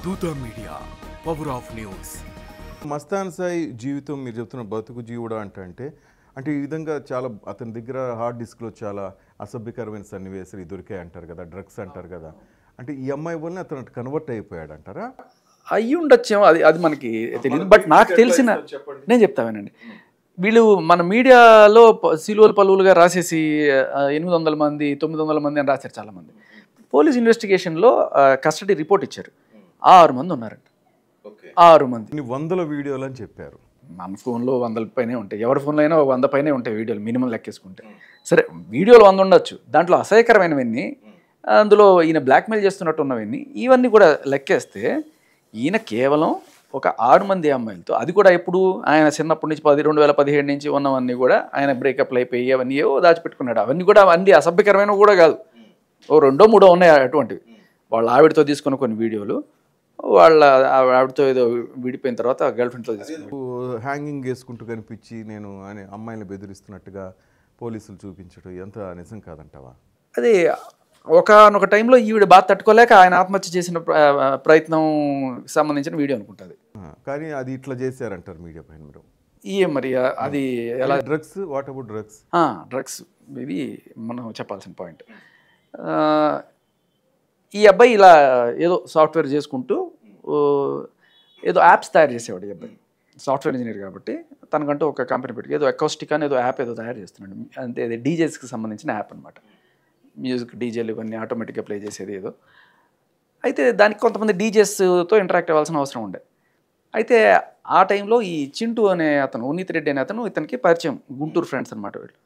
దూత media power of news. Mastan Sai జీవితం మీరు చెప్తున్న బతుకు జీవుడా అంటే ఈ విధంగా చాలా అతని దగ్గర హార్డ్ డిస్క్లో చాలా అసభ్యకరమైన సన్నివేశాలు దొరికాయి అంటారు కదా, డ్రగ్స్ అంటారు కదా, అంటే ఈ అమ్మాయి వల్ల అతను కన్వర్ట్ అయిపోయాడు అంటారా? అయ్యి ఉండొచ్చేమో, అది మనకి తెలియదు. బట్ నాకు తెలిసిన నేను చెప్తామేనండి, వీళ్ళు మన మీడియాలో సిలువలు పలువులుగా రాసేసి 800 మంది 900 మంది అని రాశారు చాలామంది. పోలీస్ ఇన్వెస్టిగేషన్లో కస్టడీ రిపోర్ట్ ఇచ్చారు, 6 మంది ఉన్నారంట. 6 మంది 100 వీడియోలు అని చెప్పారు. మన ఫోన్లో 100 పైనే ఉంటాయి, ఎవరి ఫోన్లో అయినా 100 పైనే ఉంటాయి వీడియోలు మినిమం లెక్కేసుకుంటే. సరే, వీడియోలు 100 ఉండొచ్చు, దాంట్లో అసహ్యకరమైనవన్నీ, అందులో ఈయన బ్లాక్మెయిల్ చేస్తున్నట్టు ఉన్నవన్నీ, ఇవన్నీ కూడా లెక్కేస్తే ఈయన కేవలం ఒక 6 మంది అమ్మాయిలతో, అది కూడా ఎప్పుడు ఆయన చిన్నప్పటి నుంచి 2017 నుంచి ఉన్నవన్నీ కూడా ఆయన బ్రేకప్లు అయిపోయి అవన్నీ ఏవో దాచిపెట్టుకున్నాడు. అవన్నీ కూడా అన్ని అసభ్యకరమైనవి కూడా కాదు, ఓ 2 3 ఉన్నాయి అటువంటివి. వాళ్ళ ఆవిడతో తీసుకున్న కొన్ని వీడియోలు, వాళ్ళ ఆవిడతో ఏదో విడిపోయిన తర్వాత గర్ల్ ఫ్రెండ్తో హ్యాంగింగ్ వేసుకుంటూ కనిపించి నేను అని అమ్మాయిని బెదిరిస్తున్నట్టుగా పోలీసులు చూపించడం ఎంత నిజం కాదంటావా? అది ఒకనొక టైంలో ఈవిడ బాధ తట్టుకోలేక ఆయన ఆత్మహత్య చేసిన ప్రయత్నం సంబంధించిన వీడియో అనుకుంటుంది. కానీ అది ఇట్లా చేశారంటారు మీడియా పైన మీరు. మరి అది ఎలా? Drugs, what about drugs? Drugs ఇది మనం చెప్పాల్సిన పాయింట్. ఈ అబ్బాయి ఇలా ఏదో సాఫ్ట్వేర్ చేసుకుంటూ ఏదో యాప్స్ తయారు చేసేవాడు. ఈ అబ్బాయి సాఫ్ట్వేర్ ఇంజనీర్ కాబట్టి తనకంటూ ఒక కంపెనీ పెట్టి ఏదో అకౌస్టిక్ అని ఏదో యాప్ ఏదో తయారు చేస్తున్నాడు. అంతే, అది డీజేస్కి సంబంధించిన యాప్ అనమాట. మ్యూజిక్ డీజేలు ఇవన్నీ ఆటోమేటిక్గా ప్లే చేసేది ఏదో. అయితే దానికి కొంతమంది డీజేస్తో ఇంటరాక్ట్ అవ్వాల్సిన అవసరం ఉండే. అయితే ఆ టైంలో ఈ చింటూ అనే అతను, ఉన్నిత్ రెడ్డి అనే అతను ఇతనికి పరిచయం, గుంటూరు ఫ్రెండ్స్ అనమాట వీళ్ళు.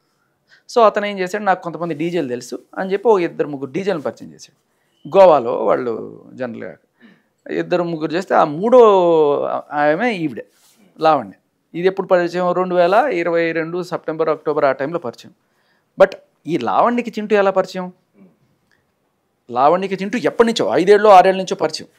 సో అతను ఏం చేశాడు, నాకు కొంతమంది డీజేలు తెలుసు అని చెప్పి ఓ 2-3 డీజేలను పరిచయం చేశాడు. గోవాలో వాళ్ళు జనరల్గా 2-3 చేస్తే ఆ 3వ ఆమె ఈవిడే, లావణ్య. ఇది ఎప్పుడు పరిచయం? 2022 సెప్టెంబర్ అక్టోబర్ ఆ టైంలో పరిచయం. బట్ ఈ లావణ్యకి చింటూ ఎలా పరిచయం? లావణ్యకి చింటూ ఎప్పటి నుంచో 5 ఏళ్ళు 6 ఏళ్ళ నుంచో పరిచయం.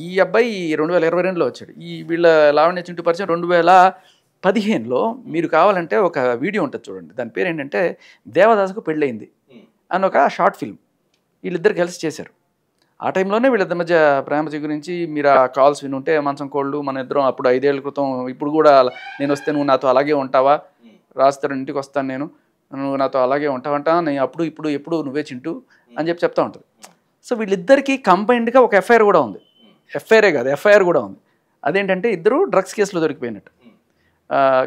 ఈ అబ్బాయి 2022లో వచ్చాడు. ఈ వీళ్ళ లావణ్య చింటూ పరిచయం 2015లో. మీరు కావాలంటే ఒక వీడియో ఉంటుంది చూడండి, దాని పేరు ఏంటంటే దేవదాసుకు పెళ్ళయింది అని ఒక షార్ట్ ఫిల్మ్ వీళ్ళిద్దరు కలిసి చేశారు. ఆ టైంలోనే వీళ్ళిద్దరి మధ్య ప్రేమ గురించి మీరు ఆ కాల్స్ వినుంటే, మంచం కోళ్ళు మన ఇద్దరం అప్పుడు 5 ఏళ్ల క్రితం, ఇప్పుడు కూడా నేను వస్తే నువ్వు నాతో అలాగే ఉంటావా, రాస్తారు ఇంటికి వస్తాను నేను, నువ్వు నాతో అలాగే ఉంటావంటా, నేను అప్పుడు ఇప్పుడు ఎప్పుడు నువ్వే చింటూ అని చెప్తా ఉంటుంది. సో వీళ్ళిద్దరికీ కంబైన్డ్గా ఒక ఎఫ్ఐఆర్ కూడా ఉంది. ఎఫ్ఐఆరే కాదు, ఎఫ్ఐఆర్ కూడా ఉంది. అదేంటంటే ఇద్దరు డ్రగ్స్ కేసులో దొరికిపోయినట్టు.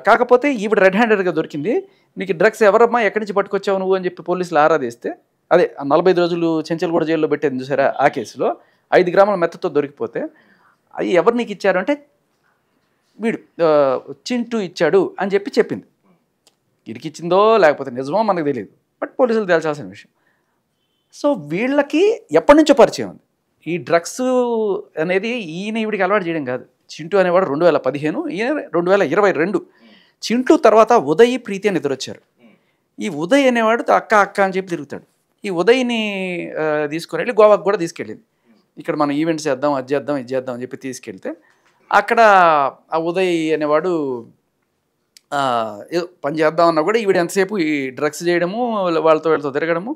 కాకపోతే ఈవిడ రెడ్ హ్యాండెడ్గా దొరికింది. నీకు డ్రగ్స్ ఎవరమ్మా, ఎక్కడి నుంచి పట్టుకొచ్చావు నువ్వు అని చెప్పి పోలీసులు ఆరాధిస్తే, అదే 45 రోజులు చెంచల్గూడ జైల్లో పెట్టేది చూసారా, ఆ కేసులో 5 గ్రాముల మెత్తతో దొరికిపోతే అవి ఎవరు నీకు ఇచ్చారు అంటే వీడు చింటూ ఇచ్చాడు అని చెప్పి చెప్పింది. ఇరికిచ్చిందో లేకపోతే నిజమో మనకు తెలియదు, బట్ పోలీసులు తేల్చాల్సిన విషయం. సో వీళ్ళకి ఎప్పటి నుంచో పరిచయం ఉంది. ఈ డ్రగ్స్ అనేది ఈయన ఈవిడికి అలవాటు చేయడం కాదు. చింటూ అనేవాడు 2015, ఈయన 2022. చింటూ తర్వాత ఉదయ్, ప్రీతి అని ఇద్దరు వచ్చారు. ఈ ఉదయ్ అనేవాడు అక్క అక్క అని చెప్పి తిరుగుతాడు. ఈ ఉదయ్ని తీసుకుని వెళ్ళి గోవాకు కూడా తీసుకెళ్ళింది. ఇక్కడ మనం ఈవెంట్స్ చేద్దాం, అది చేద్దాం, ఇది చేద్దాం అని చెప్పి తీసుకెళ్తే అక్కడ ఆ ఉదయ్ అనేవాడు ఏదో పని చేద్దామన్నా కూడా ఈవిడ ఎంతసేపు ఈ డ్రగ్స్ చేయడము, వీళ్ళతో తిరగడము,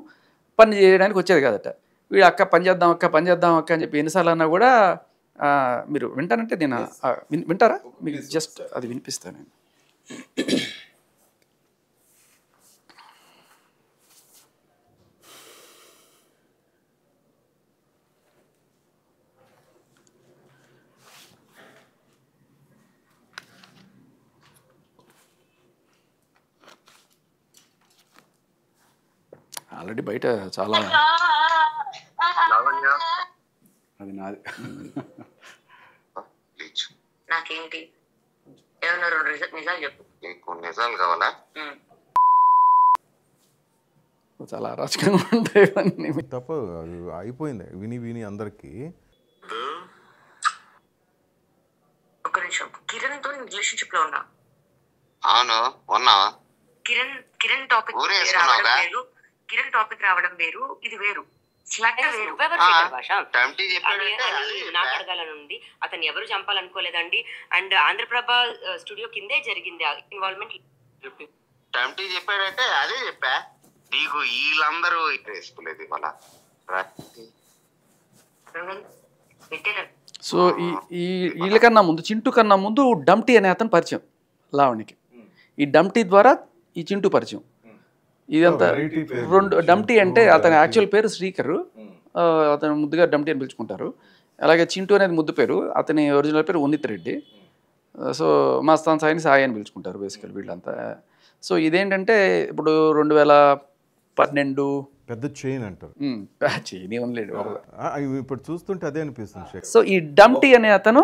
పని చేయడానికి వచ్చేది కాదట. వీడు అక్క పని చేద్దాం అక్క, పని చేద్దాం అక్క అని చెప్పి ఎన్నిసార్లు అన్నా కూడా, మీరు వింటానంటే నేను వింటారా, మీకు జస్ట్ అది వినిపిస్తాను నేను. ఆల్రెడీ బయట చాలా, అది నాది. నాకేంటి ఏమన్నా 2 నిజాలు చెప్పు. నీకు నిజాలు కావాలా? చాలా అరాచకంగా ఉంటాయి ఇవన్నీ. తప్ప అయిపోయింది విని విని అందరికి. ఒక నిమిషం, కిరణ్ తో రిలేషన్షిప్ లో ఉన్నా. అవును ఉన్నా. కిరణ్ టాపిక్ రావడం వేరు, ఇది వేరు. నాటకాలనుంది అతను ఎవరు చంపాలనుకోలేదండి. అండ్ ఆంధ్రప్రభ స్టూడియో కిందే జరిగింది ఇన్వాల్వ్మెంట్. చెప్పాడంటే అదే చెప్పా నీకు. వీళ్ళందరూ వేసుకోలేదు ఇవాళ. సో ఈ వీళ్ళకన్నా ముందు, చింటూ కన్నా ముందు డంప్టీ అనే అతను పరిచయం లావణ్యకి. ఈ డంప్టీ ద్వారా ఈ చింటూ పరిచయం. ఇదంతా డంప్టీ అంటే అతని యాక్చువల్ పేరు శ్రీకర్, అతను ముద్దుగా డంప్టీ అని పిలుచుకుంటారు. అలాగే చింటూ అనేది ముద్దు పేరు, అతని ఒరిజినల్ పేరు ఉన్నిత్ రెడ్డి. సో మస్తాన్ సాయిని సాయి అని పిలుచుకుంటారు బేసికల్ వీళ్ళంతా. సో ఇదేంటంటే ఇప్పుడు 2012 పెద్ద చైన్ అంటారు. చైన్ ఏమనలేడు ఇప్పుడు చూస్తుంటే అదే అనిపిస్తుంది. సో ఈ డంప్టీ అనే అతను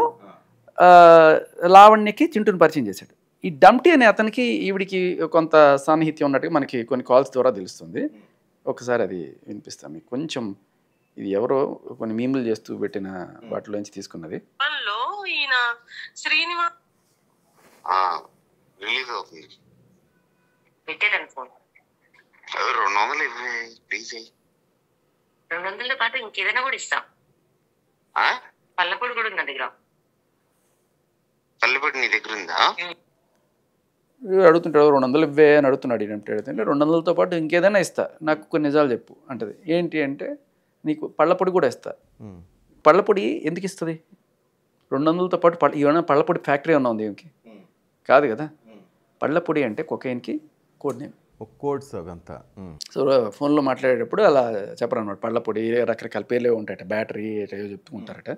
లావణ్యకి చింటూని పరిచయం చేశాడు. ఈ డంప్టీ అనే అతనికి ఈవిడికి కొంత సాన్నిహిత్యం ఉన్నట్టుగా మనకి కొన్ని కాల్స్ ద్వారా తెలుస్తుంది. ఒకసారి అది వినిపిస్తాం మీకు కొంచెం. ఇది ఎవరో కొన్ని మీములు చేస్తూ పెట్టిన వాటిలోంచి తీసుకున్నది. ఈయన శ్రీనివాస్ రిలీజ్ అవుతుంది. పెట్టేదాన్ని ఫోన్ 200 ఇవ్వే ప్లీజ్. 200తో పాటు ఇంకేదైనా కూడా ఇస్తాం. పల్లపొడి కూడా ఉంది నా దగ్గర. పల్లెపొడి నీ దగ్గర ఉందా? అడుగుతుంటాడు 200 ఇవ్వే అని అడుగుతున్నాడు. ఏంటంటే 200తో పాటు ఇంకేదైనా ఇస్తా, నాకు కొన్ని నిజాలు చెప్పు అంటది. ఏంటి అంటే నీకు పళ్ళపొడి కూడా ఇస్తా. పళ్ళపొడి ఎందుకు ఇస్తుంది? 200తో పాటు ఏమైనా పళ్ళపొడి ఫ్యాక్టరీ ఏమన్నా ఉంది ఏమికి? కాదు కదా. పళ్ళపొడి అంటే కొకైన్కి కోడ్ నేమ్, కోడ్స్ అవంతా. సో ఫోన్లో మాట్లాడేటప్పుడు అలా చెప్పరు అనమాట. పళ్ళపొడి రకరకాల పేర్లే ఉంటాయట, బ్యాటరీ ఏవో చెప్తూ ఉంటారట.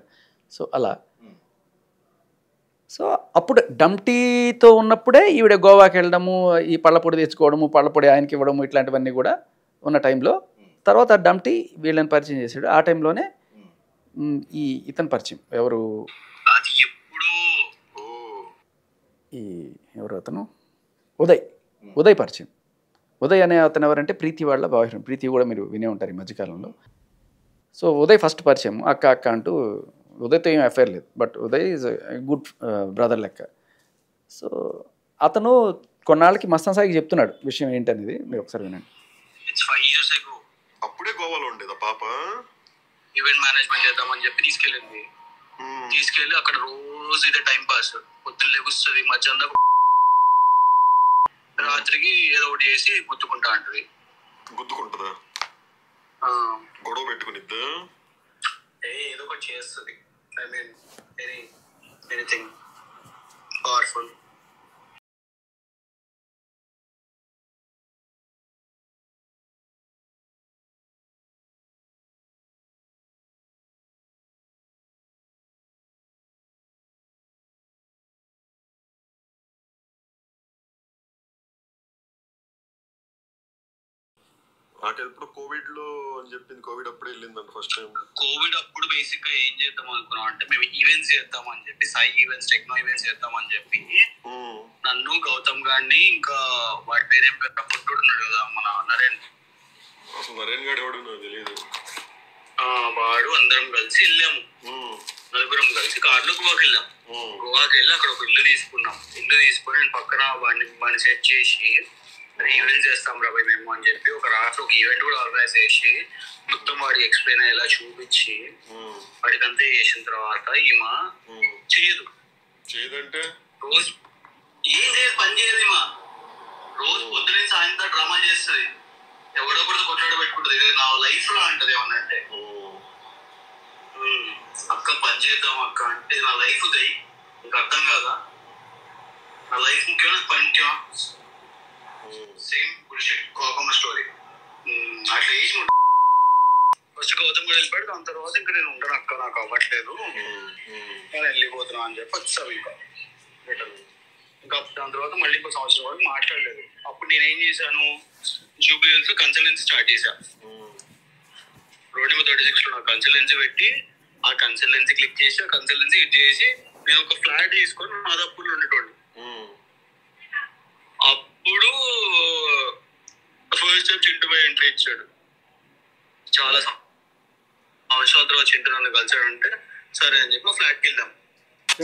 సో అలా. సో అప్పుడు డంప్టీతో ఉన్నప్పుడే ఈవిడ గోవాకి వెళ్ళడము, ఈ పళ్ళపొడి తెచ్చుకోవడము, పళ్ళపొడి ఆయనకి ఇవ్వడము, ఇట్లాంటివన్నీ కూడా ఉన్న టైంలో తర్వాత డంప్టీ వీళ్ళని పరిచయం చేశాడు. ఆ టైంలోనే ఇతను పరిచయం. ఎవరు ఎవరు అతను? ఉదయ్ పరిచయం. ఉదయ్ అనే అతను ఎవరంటే ప్రీతి వాళ్ళ బాయ్ ఫ్రెండ్. ప్రీతి కూడా మీరు వినే ఉంటారు ఈ మధ్యకాలంలో. సో ఉదయ్ ఫస్ట్ పరిచయం. అక్క అంటూ. ఉదయ్తో ఏం అఫైర్ లేదు, but Uday is good brother లెక్క. సో అతను కొన్నాళ్ళకి మస్తాన్ సాయికి చెప్తున్నాడు విషయం ఏంటనేది. మీరు ఒకసారి వినండి. అప్పుడే గోవాలో ఉండేదా పాప? ఈవెంట్ మేనేజ్మెంట్ చేద్దామని చెప్పి తీసుకెళ్ళి అక్కడ రోజు ఇదే టైం పాస్. పొద్దున్న లెగుస్తుంది, మధ్యాహ్నం రాత్రికి ఏదో ఒకటి చేసి గుద్దుకుంటా అంటది. గుద్దుకుంటుందా? గొడవ పెట్టుకునిద్దా? ఏదో ఒకటి చేస్తుంది. I mean anything powerful. నాకెప్పుడు కోవిడ్ లో అని చెప్పింది. కోవిడ్ అప్పుడే వెళ్ళిందంట ఫస్ట్ టైం. కోవిడ్ అప్పుడు బేసిక్ గా ఏం చేద్దాం అనుకున్నాం అంటే మేము ఈవెంట్స్ చేద్దాం అని చెప్పి, సాయి ఈవెంట్స్, టెక్నో ఈవెంట్స్ చేద్దాం అని చెప్పి నన్ను, గౌతమ్ గారిని, ఇంకా వాడి పేరేం పేరు పొట్టున్నాడు కదా మన నరేన్. అసలు నరేన్ గారు ఎవడు నాకు తెలియదు. వాడు అందరం కలిసి వెళ్ళాము. నలుగురం కలిసి కార్లో గోవాకి వెళ్ళాం. గోవాకి వెళ్ళి అక్కడ ఒక ఇల్లు తీసుకున్నాం. ఇల్లు తీసుకొని నేను పక్కన వాడిని సెట్ చేసి ఈవెంట్ చేస్తాం రాబాయ్ మేము అని చెప్పి ఒక రాత్రి ఒక ఈవెంట్ కూడా ఆర్గనైజ్ చేసి మొత్తం వాడికి ఎక్స్ప్లెయిన్ అయ్యేలా చూపించి వాడికి అంతే చేసిన తర్వాత ఈమె చేయదంటే రోజు ఏం చేయదు, పని చేయదు. ఈమె రోజు పొద్దున సాయంత్రం డ్రామా చేస్తుంది, ఎవడో కూడా కొట్లాడ పెట్టుకుంటుంది. ఇది నా లైఫ్ లో అంటది ఏమన్నంటే, అక్క పని చేద్దాం అక్క అంటే నా లైఫ్ దై ఇంకా అర్థం కాదా? నా లైఫ్ ముఖ్యమా, పని ముఖ్యమా? సేమ్ బుల్షిట్ కోకమ్మ స్టోరీ. అట్లా చేసి ఫస్ట్ గౌతమ్ కూడా వెళ్ళిపోయాడు. దాని తర్వాత ఇంకా నేను ఉండను అక్క, నాకు అవ్వట్లేదు, నేను వెళ్ళిపోతున్నా అని చెప్పి వచ్చావు. ఇంకా దాని తర్వాత మళ్ళీ ఇంకో సంవత్సరం వరకు మాట్లాడలేదు. అప్పుడు నేనేం చేశాను, జూబ్లీ హిల్స్ లో కన్సల్టెన్సీ స్టార్ట్ చేశా. రోడ్ నెంబర్ 36 లో నాకు కన్సల్టెన్సీ పెట్టి ఆ కన్సల్టెన్సీ క్లిక్ చేసి ఆ కన్సల్టెన్సీ ఇది చేసి నేను ఒక ఫ్లాట్ తీసుకొని మాదాపూర్లో ఉండేటోండి. అప్పుడు first time Chintu by entry ఇచ్చాడు. చాలా సంవత్సరాల తర్వాత చింటూ నన్ను కలిసాడంటే సరే అని చెప్పి ఫ్లాట్కి వెళ్ళాం.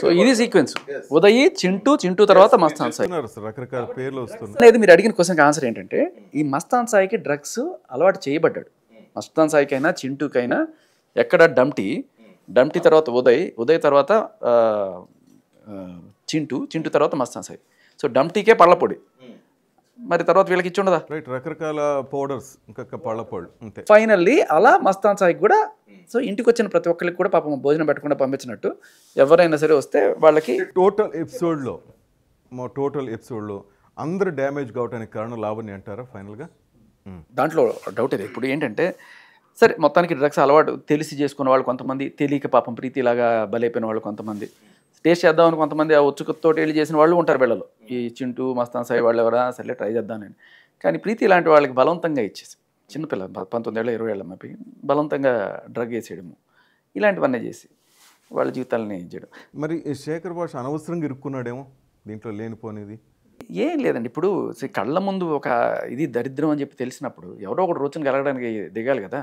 సో ఇది సీక్వెన్స్. ఉదయ్, చింటూ తర్వాత మస్తాన్ సాయి. రకరకాల పేర్లు వస్తున్నాయి అనేది మీరు అడిగిన క్వశ్చన్కి ఆన్సర్ ఏంటంటే, ఈ మస్తాన్ సాయికి డ్రగ్స్ అలవాటు చేయబడ్డాడు. మస్తాన్ సాయికైనా చింటూకైనా ఎక్కడ డంప్టీ తర్వాత ఉదయ్ తర్వాత చింటూ తర్వాత మస్తాన్ సాయి. సో డంప్టీకే పళ్ళపొడి, మరి తర్వాత వీళ్ళకి ఇచ్చి ఉండదా? రైట్, రకరకాల పౌడర్స్, ఇంకా పళ్ళ అంతే. ఫైనల్లీ అలా మస్తాన్ సాయికి కూడా సో ఇంటికి వచ్చిన ప్రతి ఒక్కరికి కూడా పాపం భోజనం పెట్టకుండా పంపించినట్టు ఎవరైనా సరే వస్తే వాళ్ళకి టోటల్ ఎపిసోడ్లో అందరూ డ్యామేజ్ కావడానికి కారణం లావణ్య అంటారా ఫైనల్గా? దాంట్లో డౌట్ ఇది. ఇప్పుడు ఏంటంటే సరే మొత్తానికి డ్రగ్స్ అలవాటు తెలిసి చేసుకున్న వాళ్ళు కొంతమంది, తెలియక పాపం ప్రీతిలాగా బలైపోయిన వాళ్ళు కొంతమంది, టేస్ట్ చేద్దామని కొంతమంది ఆ ఉచ్చుకతో వెళ్ళి చేసిన వాళ్ళు ఉంటారు వీళ్ళలో. ఈ చింటూ మస్తాన్ సాయి వాళ్ళు ఎవరా సరే ట్రై చేద్దామని. కానీ ప్రీతి లాంటి వాళ్ళకి బలవంతంగా ఇచ్చేసి, చిన్నపిల్ల 19 ఏళ్ళ 20 ఏళ్ళ అమ్మాయి బలవంతంగా డ్రగ్ వేసేయడము, ఇలాంటివన్నీ చేసి వాళ్ళ జీవితాలని చేయడం. మరి శేఖర్ భాష అనవసరంగా ఇరుక్కున్నాడేమో దీంట్లో లేనిపోనిది. ఏం లేదండి, ఇప్పుడు కళ్ళ ముందు ఒక ఇది దరిద్రం అని చెప్పి తెలిసినప్పుడు ఎవరో ఒకటి రోజున కలగడానికి దిగాలి కదా.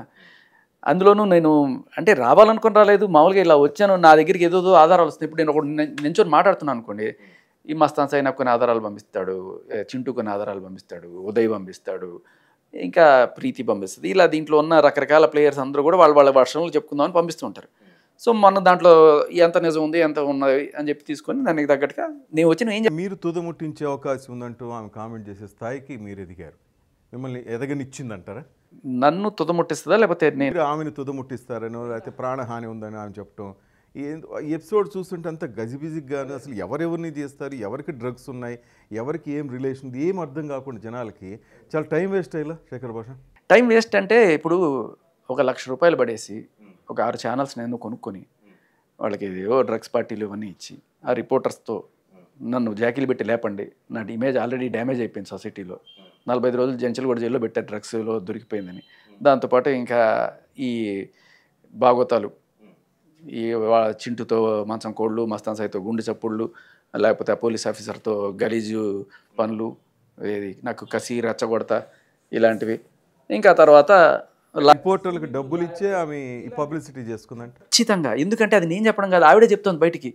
అందులోనూ నేను అంటే రావాలనుకుని రాలేదు, మామూలుగా ఇలా వచ్చాను, నా దగ్గరికి ఏదో ఆధారాలు వస్తాయి. ఇప్పుడు నేను ఒకటి నించొని మాట్లాడుతున్నాను అనుకోండి, ఈ మస్తాన్ సాయి నాకు కొన్ని ఆధారాలు పంపిస్తాడు, చింటూ కొన్ని ఆధారాలు పంపిస్తాడు, ఉదయ్ పంపిస్తాడు, ఇంకా ప్రీతి పంపిస్తుంది. ఇలా దీంట్లో ఉన్న రకరకాల ప్లేయర్స్ అందరూ కూడా వాళ్ళ వర్షంలో చెప్పుకుందామని పంపిస్తూ ఉంటారు. సో మొన్న దాంట్లో ఎంత నిజం ఉంది ఎంత ఉన్నది అని చెప్పి తీసుకొని దానికి తగ్గట్టుగా నేను వచ్చి ఏం మీరు తుదముట్టించే అవకాశం ఉందంటూ ఆమె కామెంట్ చేసే స్థాయికి మీరు ఎదిగారు, మిమ్మల్ని ఎదగనిచ్చిందంటారా? నన్ను తుదముట్టిస్తుందా లేకపోతే మీరు ఆమెను తుదముట్టిస్తారనో లేకపోతే ప్రాణహాని ఉందని ఆమె చెప్పడం, ఈ ఎపిసోడ్ చూస్తుంటే అంత గజిబిజిగాను అసలు ఎవరెవరిని చేస్తారు, ఎవరికి డ్రగ్స్ ఉన్నాయి, ఎవరికి ఏం రిలేషన్, ఏం అర్థం కాకుండా జనాలకి చాలా టైం వేస్ట్ అయ్యేలా శేఖర్ భాష. టైం వేస్ట్ అంటే ఇప్పుడు ఒక ₹1,00,000 పడేసి ఒక 6 ఛానల్స్ నేను కొనుక్కొని వాళ్ళకి ఏవో డ్రగ్స్ పార్టీలు ఇవన్నీ ఇచ్చి ఆ రిపోర్టర్స్తో నన్ను జాకీలు పెట్టి లేపండి, నా ఇమేజ్ ఆల్రెడీ డ్యామేజ్ అయిపోయింది సొసైటీలో, 45 రోజులు జంచెలు కూడా జైల్లో పెట్టారు డ్రగ్స్లో దొరికిపోయిందని. దాంతోపాటు ఇంకా ఈ భాగవతాలు, ఈ చింటుతో మంచం కోళ్ళు, మస్తాన్ సాయితో గుండె చప్పుళ్ళు, లేకపోతే ఆ పోలీస్ ఆఫీసర్తో గలీజు పనులు, ఏది నాకు కసి రెచ్చగొడతా ఇలాంటివి. ఇంకా తర్వాత రిపోర్టర్లకు డబ్బులు ఇచ్చే ఆమె ఈ పబ్లిసిటీ చేసుకుందంట. ఖచ్చితంగా, ఎందుకంటే అది నేను చెప్పడం కాదు, ఆవిడే చెప్తుంది బయటికి.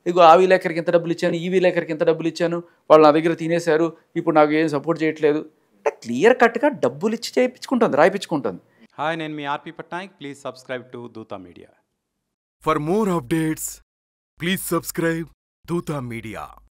ఇగో ఆ విలేకరికి ఎంత డబ్బులు ఇచ్చాను, ఈ విలేకరికి ఎంత డబ్బులు ఇచ్చాను, వాళ్ళు నా దగ్గర తినేశారు, ఇప్పుడు నాకు ఏం సపోర్ట్ చేయట్లేదు అంటే క్లియర్ కట్గా డబ్బులు ఇచ్చి చేయించుకుంటుంది, రాయిపించుకుంటుంది. హాయ్, నేను మీ RP Patnaik. Please subscribe to Dootha media. For more updates, please subscribe Dutta Media.